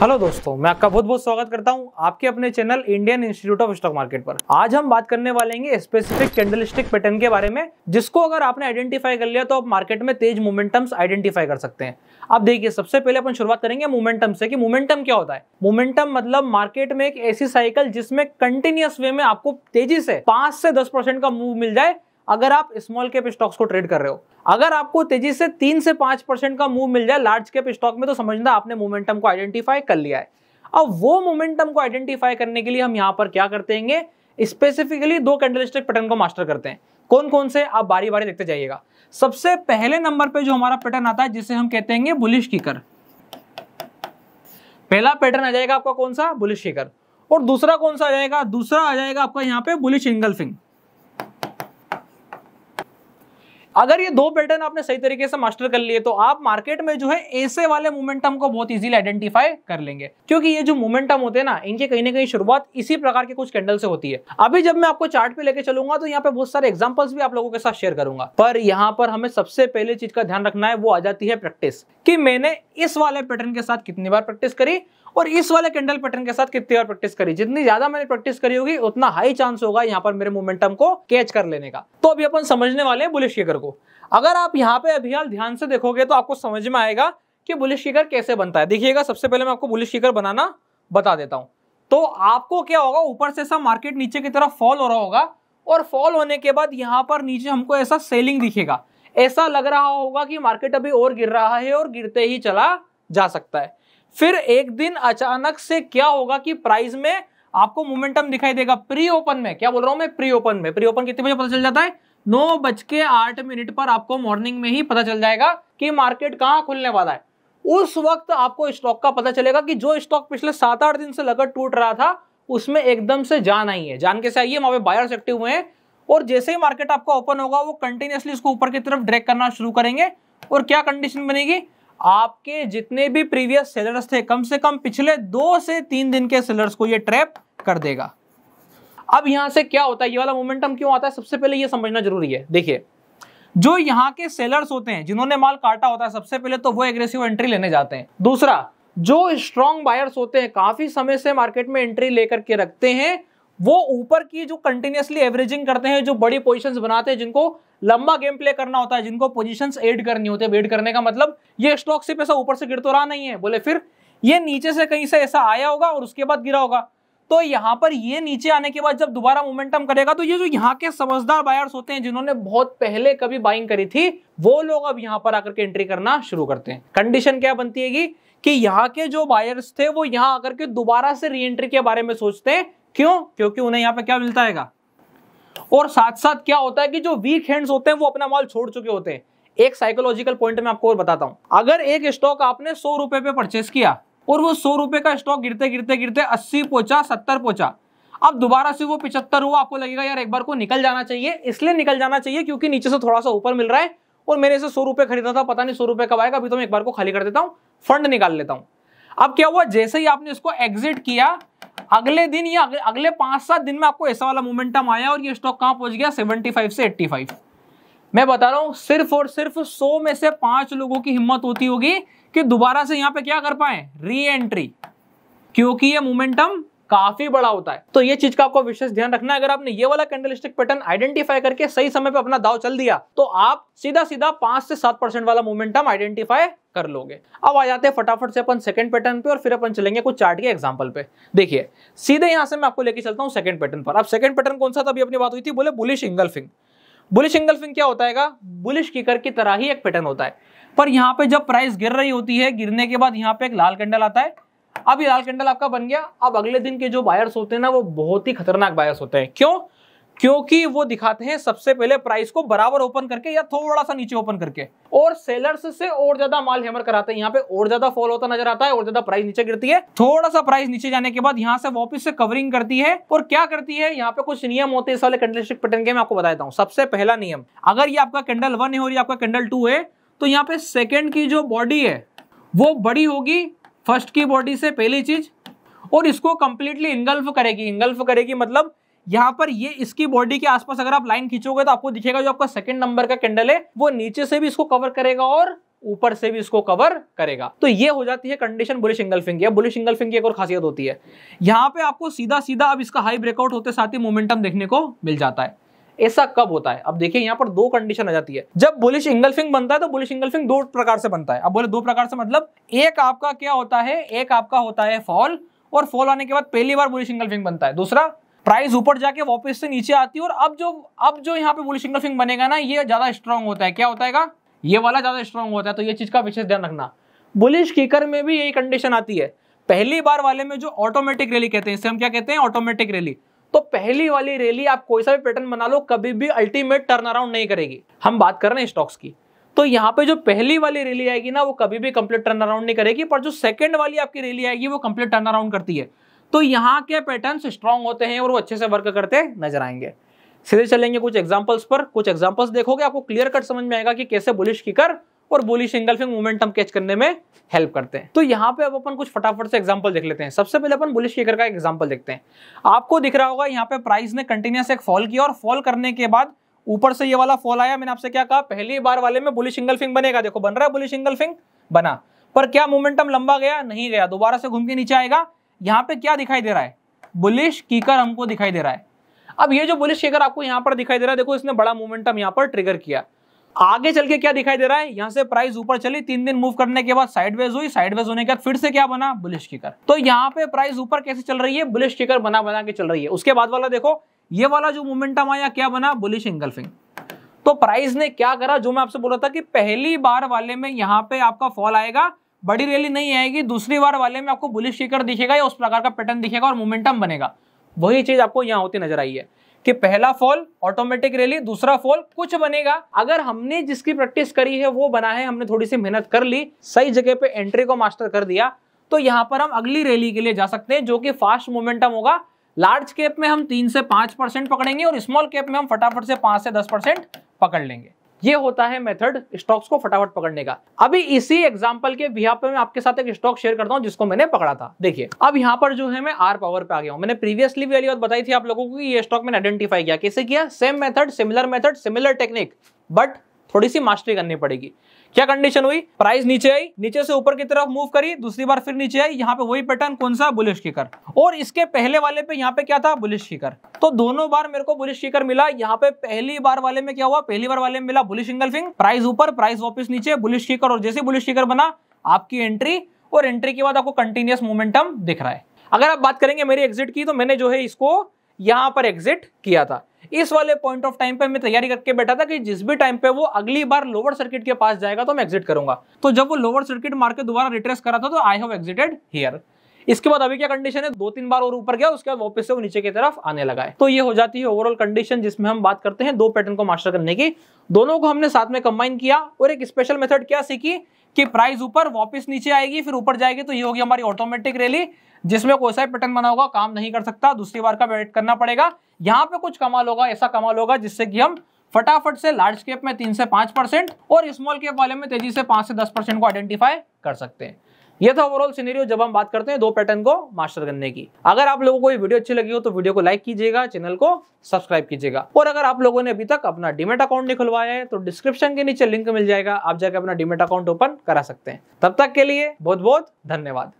Hello दोस्तों, मैं आपका बहुत बहुत स्वागत करता हूं आपके अपने channel Indian institute of stock market पर। आज हम बात करने वाले हैं स्पेसिफिक कैंडलस्टिक पैटर्न के बारे में, जिसको अगर आपने आइडेंटिफाई कर लिया तो आप मार्केट में तेज मोमेंटम्स आइडेंटिफाई कर सकते हैं। अब देखिए, सबसे पहले अपन शुरुआत करेंगे मोमेंटम से कि मोमेंटम क्या होता है। मोमेंटम मतलब मार्केट में एक ऐसी साइकिल जिसमें कंटिन्यूअस वे में आपको तेजी से 5 से 10% का मूव मिल जाए अगर आप स्मॉल कैप स्टॉक्स को ट्रेड कर रहे हो। अगर आपको तेजी से 3 से 5% का मूव मिल जाए लार्ज कैप स्टॉक में, तो समझना आपने मोमेंटम को आइडेंटिफाई कर लिया है। अब वो मोमेंटम को आइडेंटिफाई करने के लिए हम यहां पर क्या करते हैं, स्पेसिफिकली दो कैंडलस्टिक पैटर्न को मास्टर करते हैं। कौन कौन से, आप बारी बारी देखते जाइएगा। सबसे पहले नंबर पे जो हमारा पैटर्न आता है जिसे हम कहते हैं बुलिश किकर। पहला पैटर्न आ जाएगा आपका कौन सा, बुलिश किकर। और दूसरा कौन सा आ जाएगा, दूसरा आ जाएगा आपका यहां पे बुलिश इंगल्फिंग। अगर ये दो पैटर्न आपने सही तरीके से मास्टर कर लिए तो आप मार्केट में जो है ऐसे वाले मोमेंटम को बहुत इजीली आइडेंटिफाई कर लेंगे, क्योंकि ये जो मोमेंटम होते हैं ना, इनके कहीं ना कहीं शुरुआत इसी प्रकार के कुछ कैंडल से होती है। अभी जब मैं आपको चार्ट पे लेके चलूंगा तो यहाँ पे बहुत सारे एग्जांपल्स भी आप लोगों के साथ शेयर करूंगा, पर यहाँ पर हमें सबसे पहले चीज का ध्यान रखना है, वो आ जाती है प्रैक्टिस, कि मैंने इस वाले पैटर्न के साथ कितनी बार प्रैक्टिस करी और इस वाले कैंडल पैटर्न के साथ कितनी बार प्रैक्टिस करी। जितनी ज्यादा मैंने प्रैक्टिस करी होगी उतना हाई चांस होगा यहाँ पर मेरे मोमेंटम को कैच कर लेने का। तो अभी अपन समझने वाले हैं बुलिश किकर को। अगर आप यहाँ पे अभी हाल ध्यान से देखोगे तो आपको समझ में आएगा कि बुलिश किकर कैसे बनता है। देखिएगा, सबसे पहले मैं आपको बुलिश किकर बनाना बता देता हूं। तो आपको क्या होगा, ऊपर से ऐसा मार्केट नीचे की तरफ फॉल हो रहा होगा और फॉल होने के बाद यहाँ पर नीचे हमको ऐसा सेलिंग दिखेगा। ऐसा लग रहा होगा कि मार्केट अभी और गिर रहा है और गिरते ही चला जा सकता है। फिर एक दिन अचानक से क्या होगा कि प्राइस में आपको मोमेंटम दिखाई देगा। प्री ओपन में, क्या बोल रहा हूं मैं, प्री ओपन में। प्री ओपन कितने बजे पता चल जाता है, 9:08 पर आपको मॉर्निंग में ही पता चल जाएगा कि मार्केट कहां खुलने वाला है। उस वक्त आपको स्टॉक का पता चलेगा कि जो स्टॉक पिछले 7-8 दिन से लगातार टूट रहा था उसमें एकदम से जान आई है। जान कैसे आई है, वहां पे बायर्स एक्टिव हुए हैं और जैसे ही मार्केट आपका ओपन होगा वो कंटिन्यूअसली इसको ऊपर की तरफ ड्रैग करना शुरू करेंगे। और क्या कंडीशन बनेगी, आपके जितने भी प्रीवियस सेलर्स थे, कम से कम पिछले 2 से 3 दिन के सेलर्स को ये ट्रैप कर देगा। अब यहां से क्या होता है, ये वाला मोमेंटम क्यों आता है, सबसे पहले ये समझना जरूरी है। देखिए, जो यहाँ के सेलर्स होते हैं जिन्होंने माल काटा होता है, सबसे पहले तो वो एग्रेसिव एंट्री लेने जाते हैं। दूसरा, जो स्ट्रॉन्ग बायर्स होते हैं, काफी समय से मार्केट में एंट्री लेकर के रखते हैं, वो ऊपर की जो कंटिन्यूअसली एवरेजिंग करते हैं, जो बड़ी पोजीशंस बनाते हैं, जिनको लंबा गेम प्ले करना होता है, जिनको पोजीशंस ऐड करनी होती है। ऐड करने का मतलब ये स्टॉक सिर्फ ऐसा ऊपर से गिर तो रहा नहीं है, बोले फिर ये नीचे से कहीं से ऐसा आया होगा और उसके बाद गिरा होगा। तो यहाँ पर ये नीचे आने के बाद जब दोबारा मोमेंटम करेगा तो ये जो यहाँ के समझदार बायर्स होते हैं जिन्होंने बहुत पहले कभी बाइंग करी थी, वो लोग अब यहाँ पर आकर के एंट्री करना शुरू करते हैं। कंडीशन क्या बनती है कि यहाँ के जो बायर्स थे वो यहाँ आकर के दोबारा से री एंट्री के बारे में सोचते हैं। क्यों, क्योंकि उन्हें यहाँ पे क्या मिलता है। और साथ साथ क्या होता है कि जो वीक हैंड्स होते हैं वो अपना माल छोड़ चुके होते हैं। एक साइकोलॉजिकल पॉइंट में आपको और बताता हूं, अगर एक स्टॉक आपने 100 रुपए पे परचेस किया और वो 100 रुपए का स्टॉक गिरते गिरते गिरते 80 पहुंचा, 70 पहुंचा, अब दोबारा से वो 75 हुआ, आपको लगेगा यार एक बार को निकल जाना चाहिए। इसलिए निकल जाना चाहिए क्योंकि नीचे से थोड़ा सा ऊपर मिल रहा है और मैंने इसे 100 रुपए खरीदा था, पता नहीं 100 रुपए कब आएगा, अभी तो मैं एक बार को खाली कर देता हूँ, फंड निकाल लेता हूँ। अब क्या हुआ, जैसे ही आपने इसको एग्जिट किया, अगले दिन या अगले 5-7 दिन में आपको ऐसा वाला मोमेंटम आया और ये स्टॉक कहां पहुंच गया, 75 से 85। मैं बता रहा हूं, सिर्फ और सिर्फ 100 में से 5 लोगों की हिम्मत होती होगी कि दोबारा से यहां पे क्या कर पाए, री एंट्री, क्योंकि ये मोमेंटम काफी बड़ा होता है। तो ये चीज का आपको विशेष ध्यान रखना है। अगर आपने ये वाला कैंडलस्टिक पैटर्न आइडेंटिफाई करके सही समय पे अपना दाव चल दिया तो आप सीधा सीधा 5 से 7% वाला मोमेंटम आइडेंटिफाई कर लोगे। अब आ जाते हैं फटाफट से अपन सेकंड पैटर्न पे और फिर अपन चलेंगे कुछ चार्ट के एग्जांपल पे। देखिए, सीधे यहां से मैं आपको लेके चलता हूं सेकंड पैटर्न पर। अब सेकंड पैटर्न कौन सा था, अभी अपनी बात हुई थी, बोले बुलिश इंगल्फिंग। बुलिश इंगल्फिंग क्या होता है, बुलिश किकर की तरह ही एक पैटर्न होता है, पर यहाँ पे जब प्राइस गिर रही होती है, गिरने के बाद यहाँ पे एक लाल कैंडल आता है। अब ये लाल कैंडल आपका बन गया। अब अगले दिन के जो बायर्स होते हैं ना, वो बहुत ही खतरनाक बायर्स होते हैं। क्यों, क्योंकि वो दिखाते हैं सबसे पहले प्राइस को बराबर ओपन करके या थोड़ा सा नीचे ओपन करके, और सेलर्स से और ज्यादा माल हैमर कराते हैं। यहाँ पे और ज्यादा फॉल होता नजर आता है और ज्यादा प्राइस नीचे गिरती है। थोड़ा सा प्राइस नीचे जाने के बाद यहाँ से वापस से कवरिंग करती है और क्या करती है, यहाँ पे कुछ नियम होते हैं इस वाले कैंडलस्टिक पैटर्न के, मैं आपको बताता हूँ। सबसे पहला नियम, अगर ये आपका कैंडल 1 है और ये आपका कैंडल 2 है, तो यहाँ पे सेकेंड की जो बॉडी है वो बड़ी होगी फर्स्ट की बॉडी से, पहली चीज, और इसको कंप्लीटली इंगल्फ करेगी। इंगल्फ करेगी मतलब यहाँ पर ये इसकी बॉडी के आसपास अगर आप लाइन खींचोगे तो आपको दिखेगा जो आपका सेकंड नंबर का कैंडल है वो नीचे से भी इसको कवर करेगा और ऊपर से भी इसको कवर करेगा। तो ये हो जाती है कंडीशन बुलिश इंगल्फिंग की। बुलिश इंगल्फिंग की एक और खासियत होती है, यहाँ पे आपको सीधा सीधा अब इसका हाई ब्रेकआउट होते साथ ही मोमेंटम देखने को मिल जाता है। ऐसा कब होता है? अब देखिए यहाँ पर दो कंडीशन आ जाती है। जब बुलिश इंगल्फिंग बनता है तो बुलिश इंगल्फिंग दो प्रकार से बनता है। अब बोले दो प्रकार से मतलब एक आपका क्या होता है, एक आपका होता है फॉल, और फॉल आने के बाद पहली बार बुलिश इंगल्फिंग बनता है। दूसरा प्राइस ऊपर जाके वापस से नीचे आती है, और अब जो यहाँ पे बुलिश इंगल्फिंग बनेगा ना, ये ज्यादा स्ट्रांग होता है। क्या होता है? ये वाला ज्यादा स्ट्रांग होता है। तो ये चीज का विशेष ध्यान रखना। बुलिश किकर में भी यही कंडीशन आती है। पहली बार वाले में जो ऑटोमेटिक रैली कहते हैं, इसे हम क्या कहते हैं? Automatic rally. तो पहली वाली रैली आप कोई सा भी पैटर्न बना लो, कभी भी अल्टीमेट टर्न अराउंड नहीं करेगी। हम बात कर रहे हैं स्टॉक्स की। तो यहाँ पे जो पहली वाली रैली आएगी ना, वो कभी भी कंप्लीट टर्न अराउंड नहीं करेगी, पर जो सेकंड वाली आपकी रैली आएगी वो कंप्लीट टर्न अराउंड करती है। तो यहाँ के पैटर्न्स स्ट्रांग होते हैं और वो अच्छे से वर्क करते नजर आएंगे। सीधे चलेंगे कुछ एग्जांपल्स पर। कुछ एग्जांपल्स देखोगे, आपको क्लियर कट समझ में आएगा कि कैसे बुलिश किकर और बुलिश इंगल्फिंग मोमेंटम कैच करने में हेल्प करते हैं। तो यहाँ पे अब अपन कुछ फटाफट से एग्जांपल देख लेते हैं। सबसे पहले अपन बुलिश किकर का एग्जांपल देखते हैं। आपको दिख रहा होगा यहाँ पे प्राइस ने कंटिन्यूअस एक फॉल किया, और फॉल करने के बाद ऊपर से ये वाला फॉल आया। मैंने आपसे क्या कहा? पहली बार वाले में बुलिश इंगल्फिंग बनेगा। देखो बन रहा है बुलिश इंगल्फिंग, बना। पर क्या मोमेंटम लंबा गया? नहीं गया। दोबारा से घूम के नीचे आएगा। यहाँ पे क्या दिखाई दे रहा है? बुलिश किकर हमको दिखाई दे रहा है। अब ये जो बुलिश किकर आपको यहाँ पर दिखाई दे रहा है, देखो इसने बड़ा मोमेंटम यहाँ पर ट्रिगर किया। आगे चल के क्या दिखाई दे रहा है? यहाँ से प्राइस ऊपर चली, 3 दिन मूव करने के बाद साइडवेज हुई, साइडवेज होने के बाद फिर से क्या बना? Bullish kicker. तो यहाँ पे प्राइस ऊपर कैसे चल रही है? बुलिश किकर बना बना के चल रही है। उसके बाद वाला देखो, ये वाला जो मोमेंटम आया क्या बना? Bullish engulfing. तो प्राइस ने क्या करा? जो मैं आपसे बोल रहा था कि पहली बार वाले में यहाँ पे आपका फॉल आएगा, बड़ी रैली नहीं आएगी। दूसरी बार वाले में आपको बुलिश किकर दिखेगा या उस प्रकार का पैटर्न दिखेगा और मोमेंटम बनेगा। वही चीज आपको यहाँ होती नजर आई है कि पहला फॉल ऑटोमेटिक रैली, दूसरा फॉल कुछ बनेगा। अगर हमने जिसकी प्रैक्टिस करी है वो बना है, हमने थोड़ी सी मेहनत कर ली, सही जगह पे एंट्री को मास्टर कर दिया, तो यहाँ पर हम अगली रैली के लिए जा सकते हैं जो कि फास्ट मोमेंटम होगा। लार्ज कैप में हम 3 से 5% पकड़ेंगे और स्मॉल कैप में हम फटाफट से 5 से 10% पकड़ लेंगे। ये होता है मेथड स्टॉक्स को फटाफट पकड़ने का। अभी इसी एग्जांपल के बिहाफ पे मैं आपके साथ एक स्टॉक शेयर करता हूं जिसको मैंने पकड़ा था। देखिए अब यहाँ पर जो है मैं आर पावर पे आ गया हूं। मैंने प्रीवियसली वाली बात बताई थी आप लोगों को कि ये स्टॉक मैंने आइडेंटिफाई किया। कैसे किया? Same method, similar technique, but थोड़ी सी मास्टरी करनी पड़ेगी। क्या कंडीशन हुई? प्राइस नीचे आई, नीचे से ऊपर की तरफ मूव करी, दूसरी बार फिर नीचे आई। यहाँ पे वही पैटर्न, कौन सा? Bullish kicker. और इसके पहले वाले पे यहाँ पे क्या था? Bullish kicker. तो दोनों बार मेरे को बुलिश किकर मिला। यहाँ पे पहली बार वाले में क्या हुआ? पहली बार वाले में मिला बुलिश इंगल्फिंग, प्राइस ऊपर, प्राइस वापस नीचे, बुलिश किकर। और जैसे बुलिश किकर बना, आपकी एंट्री, और एंट्री के बाद आपको कंटिन्यूअस मोमेंटम दिख रहा है। अगर आप बात करेंगे मेरी एग्जिट की, तो मैंने जो है इसको यहाँ पर एग्जिट किया था। इस वाले पॉइंट ऑफ टाइम पे मैं तैयारी करके बैठा था कि जिस भी टाइम पे वो अगली बार लोअर सर्किट के पास जाएगा तो मैं एग्जिट करूंगा। तो जब वो लोअर सर्किट मार के दोबारा रिट्रेस करा था तो आई हैव एग्जिटेड हियर। इसके बाद अभी क्या कंडीशन है? 2-3 बार और ऊपर गया, उसके बाद वापस से वो नीचे की तरफ आने लगा है। तो ये हो जाती है ओवरऑल कंडीशन जिसमें हम बात करते हैं दो पैटर्न को मास्टर करने की। दोनों को हमने साथ में कंबाइन किया और एक स्पेशल मेथड क्या सीखी कि प्राइस ऊपर वापस नीचे आएगी, फिर ऊपर जाएगी, तो ये होगी हमारी ऑटोमेटिक रैली जिसमें कोई सा पैटर्न बना होगा काम नहीं कर सकता, दूसरी बार का वेट करना पड़ेगा। यहाँ पे कुछ कमाल होगा, ऐसा कमाल होगा जिससे कि हम फटाफट से लार्ज कैप में 3 से 5% और स्मॉल कैप वाले में तेजी से 5 से 10% को आइडेंटिफाई कर सकते हैं। ये था ओवरऑल सिनेरियो जब हम बात करते हैं दो पैटर्न को मास्टर करने की। अगर आप लोगों को ये वीडियो अच्छी लगी हो तो वीडियो को लाइक कीजिएगा, चैनल को सब्सक्राइब कीजिएगा। और अगर आप लोगों ने अभी तक अपना डीमैट अकाउंट नहीं खुलवाया है तो डिस्क्रिप्शन के नीचे लिंक मिल जाएगा, आप जाकर अपना डीमैट अकाउंट ओपन करा सकते हैं। तब तक के लिए बहुत बहुत धन्यवाद।